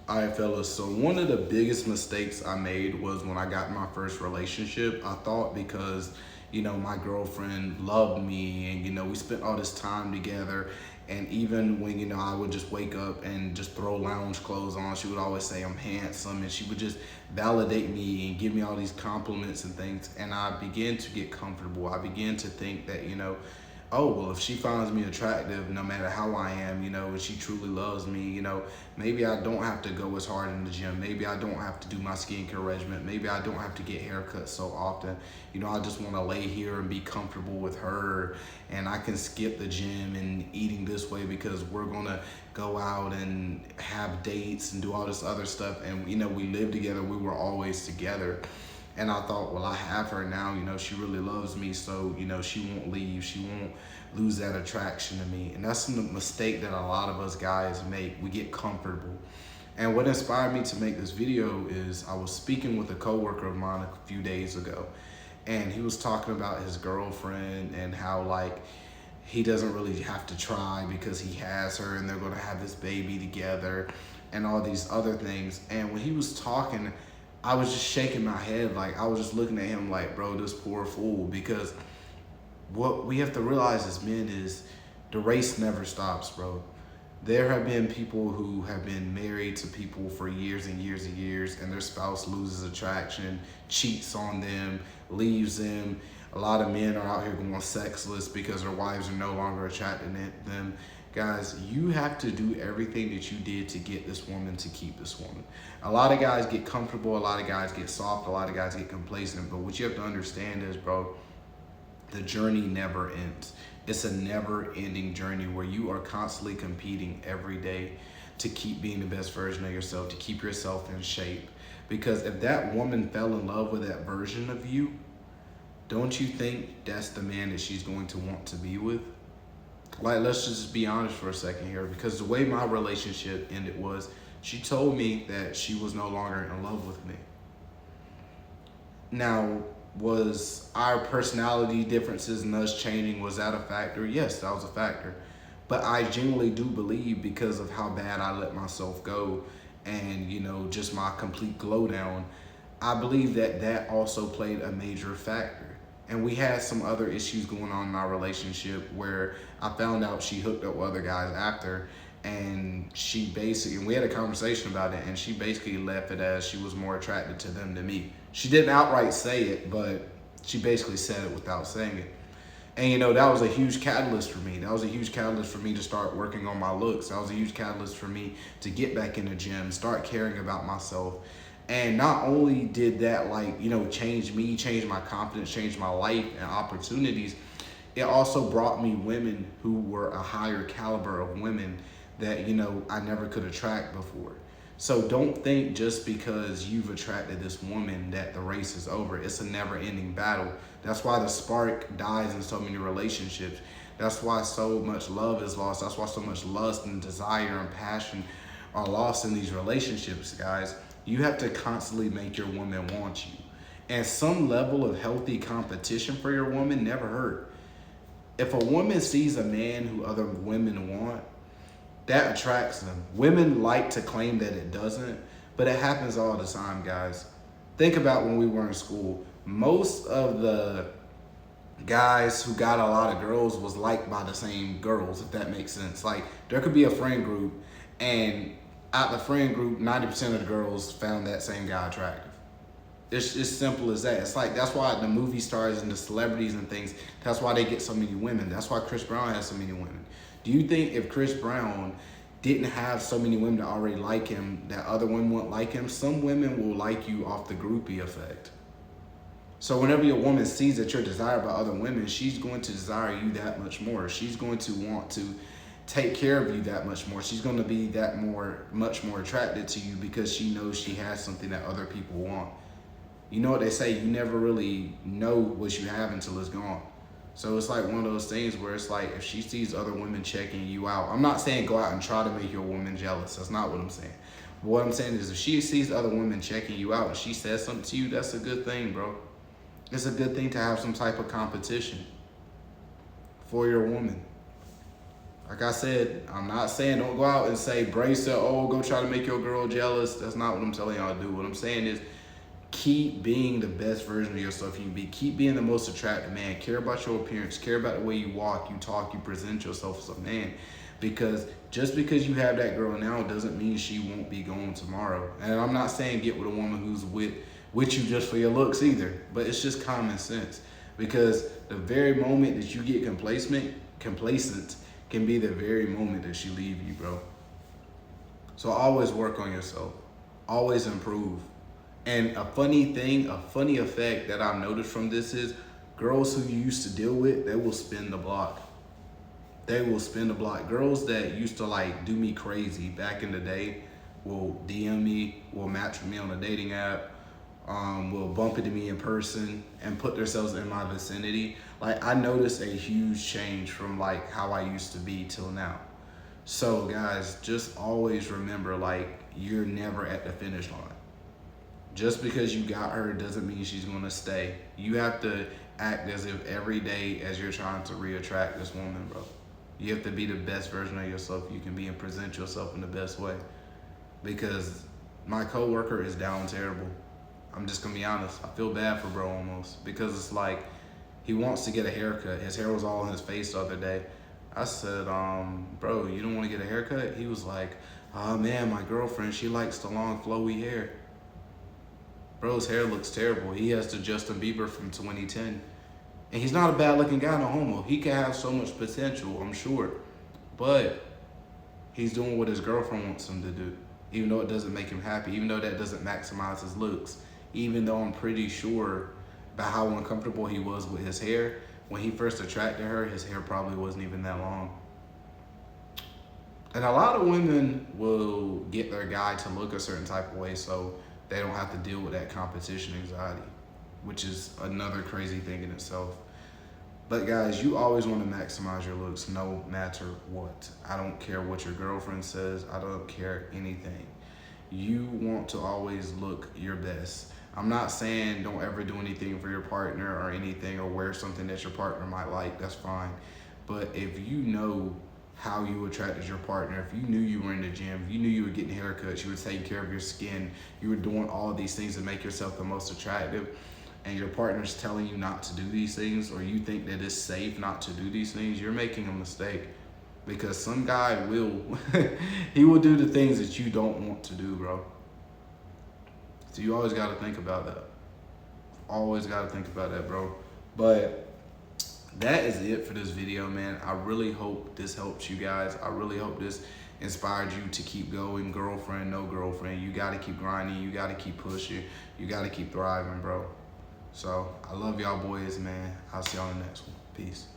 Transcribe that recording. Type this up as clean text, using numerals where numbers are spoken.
All right, fellas. So one of the biggest mistakes I made was when I got in my first relationship. I thought because, my girlfriend loved me and, we spent all this time together. And even when, I would just wake up and just throw lounge clothes on, she would always say I'm handsome and she would just validate me and give me all these compliments and things. And I began to get comfortable. I began to think that, oh, well, if she finds me attractive, no matter how I am, and she truly loves me, maybe I don't have to go as hard in the gym. Maybe I don't have to do my skincare regimen. Maybe I don't have to get haircuts so often. I just want to lay here and be comfortable with her, and I can skip the gym and eating this way because we're going to go out and have dates and do all this other stuff. And, we live together. We were always together. And I thought, well, I have her now, she really loves me. So, she won't leave. She won't lose that attraction to me. And that's the mistake that a lot of us guys make. We get comfortable. And what inspired me to make this video is I was speaking with a coworker of mine a few days ago. And he was talking about his girlfriend and how, like, he doesn't really have to try because he has her and they're going to have this baby together and all these other things. And when he was talking, I was just shaking my head. Like, I was just looking at him like, bro, this poor fool. Because what we have to realize as men is the race never stops, bro. There have been people who have been married to people for years and years and years, and their spouse loses attraction, cheats on them, leaves them. A lot of men are out here going sexless because their wives are no longer attracted to them. Guys, you have to do everything that you did to get this woman to keep this woman. A lot of guys get comfortable, a lot of guys get soft, a lot of guys get complacent, but what you have to understand is, bro, the journey never ends. It's a never-ending journey where you are constantly competing every day to keep being the best version of yourself, to keep yourself in shape. Because if that woman fell in love with that version of you, don't you think that's the man that she's going to want to be with? Like, let's just be honest for a second here, because the way my relationship ended was she told me that she was no longer in love with me. Now, was our personality differences and us changing, was that a factor? Yes, that was a factor. But I genuinely do believe, because of how bad I let myself go and, just my complete glow down, I believe that that also played a major factor. And we had some other issues going on in our relationship where I found out she hooked up with other guys after, and and we had a conversation about it, and she basically left it as she was more attracted to them than me. She didn't outright say it, but she basically said it without saying it. And that was a huge catalyst for me. That was a huge catalyst for me to start working on my looks. That was a huge catalyst for me to get back in the gym, start caring about myself. And not only did that, change me, change my confidence, change my life and opportunities, it also brought me women who were a higher caliber of women that, I never could attract before. So don't think just because you've attracted this woman that the race is over. It's a never-ending battle. That's why the spark dies in so many relationships. That's why so much love is lost. That's why so much lust and desire and passion are lost in these relationships, guys. You have to constantly make your woman want you. And some level of healthy competition for your woman never hurt. If a woman sees a man who other women want, that attracts them. Women like to claim that it doesn't, but it happens all the time, guys. Think about when we were in school. Most of the guys who got a lot of girls was liked by the same girls, if that makes sense. Like, there could be a friend group, and out the friend group, 90% of the girls found that same guy attractive. It's simple as that. It's like, that's why the movie stars and the celebrities and things, that's why they get so many women. That's why Chris Brown has so many women. Do you think if Chris Brown didn't have so many women that already like him, that other women wouldn't like him? Some women will like you off the groupie effect. So whenever your woman sees that you're desired by other women, she's going to desire you that much more. She's going to want to take care of you that much more. She's going to be much more attracted to you because she knows she has something that other people want. You know what they say, you never really know what you have until it's gone. So it's like one of those things where it's like, if she sees other women checking you out, I'm not saying go out and try to make your woman jealous. That's not what I'm saying. But what I'm saying is, if she sees other women checking you out and she says something to you, that's a good thing, bro. It's a good thing to have some type of competition for your woman. Like I said, I'm not saying don't go out and say brace her, oh, go try to make your girl jealous. That's not what I'm telling y'all to do. What I'm saying is keep being the best version of yourself you can be. Keep being the most attractive man. Care about your appearance. Care about the way you walk, you talk, you present yourself as a man. Because just because you have that girl now doesn't mean she won't be gone tomorrow. And I'm not saying get with a woman who's with you just for your looks either. But it's just common sense. Because the very moment that you get complacent can be the very moment that she leave you, bro. So always work on yourself. Always improve. And a funny effect that I've noticed from this is girls who you used to deal with, they will spin the block. They will spin the block. Girls that used to like do me crazy back in the day will DM me, will match with me on a dating app, will bump into me in person and put themselves in my vicinity. Like I noticed a huge change from like how I used to be till now. So guys, just always remember, like, you're never at the finish line. Just because you got her doesn't mean she's gonna stay. You have to act as if every day as you're trying to re-attract this woman, bro. You have to be the best version of yourself you can be and present yourself in the best way. Because my coworker is down terrible. I'm just gonna be honest. I feel bad for bro almost. Because it's like, he wants to get a haircut. His hair was all in his face the other day. I said, bro, you don't wanna get a haircut? He was like, oh man, my girlfriend, she likes the long flowy hair. Bro's hair looks terrible. He has the Justin Bieber from 2010. And he's not a bad looking guy, no homo. He can have so much potential, I'm sure. But he's doing what his girlfriend wants him to do. Even though it doesn't make him happy, even though that doesn't maximize his looks. Even though I'm pretty sure about how uncomfortable he was with his hair. When he first attracted her, his hair probably wasn't even that long. And a lot of women will get their guy to look a certain type of way so they don't have to deal with that competition anxiety, which is another crazy thing in itself. But guys, you always want to maximize your looks no matter what. I don't care what your girlfriend says. I don't care anything. You want to always look your best. I'm not saying don't ever do anything for your partner or anything, or wear something that your partner might like. That's fine. But if you know how you attracted your partner, if you knew you were in the gym, if you knew you were getting haircuts, you were taking care of your skin, you were doing all these things to make yourself the most attractive, and your partner's telling you not to do these things, or you think that it's safe not to do these things, you're making a mistake. Because some guy will, he will do the things that you don't want to do, bro. So you always gotta think about that. Always gotta think about that, bro. But that is it for this video, man. I really hope this helps you guys. I really hope this inspired you to keep going. Girlfriend, no girlfriend, you gotta keep grinding. You gotta keep pushing. You gotta keep thriving, bro. So I love y'all boys, man. I'll see y'all in the next one. Peace.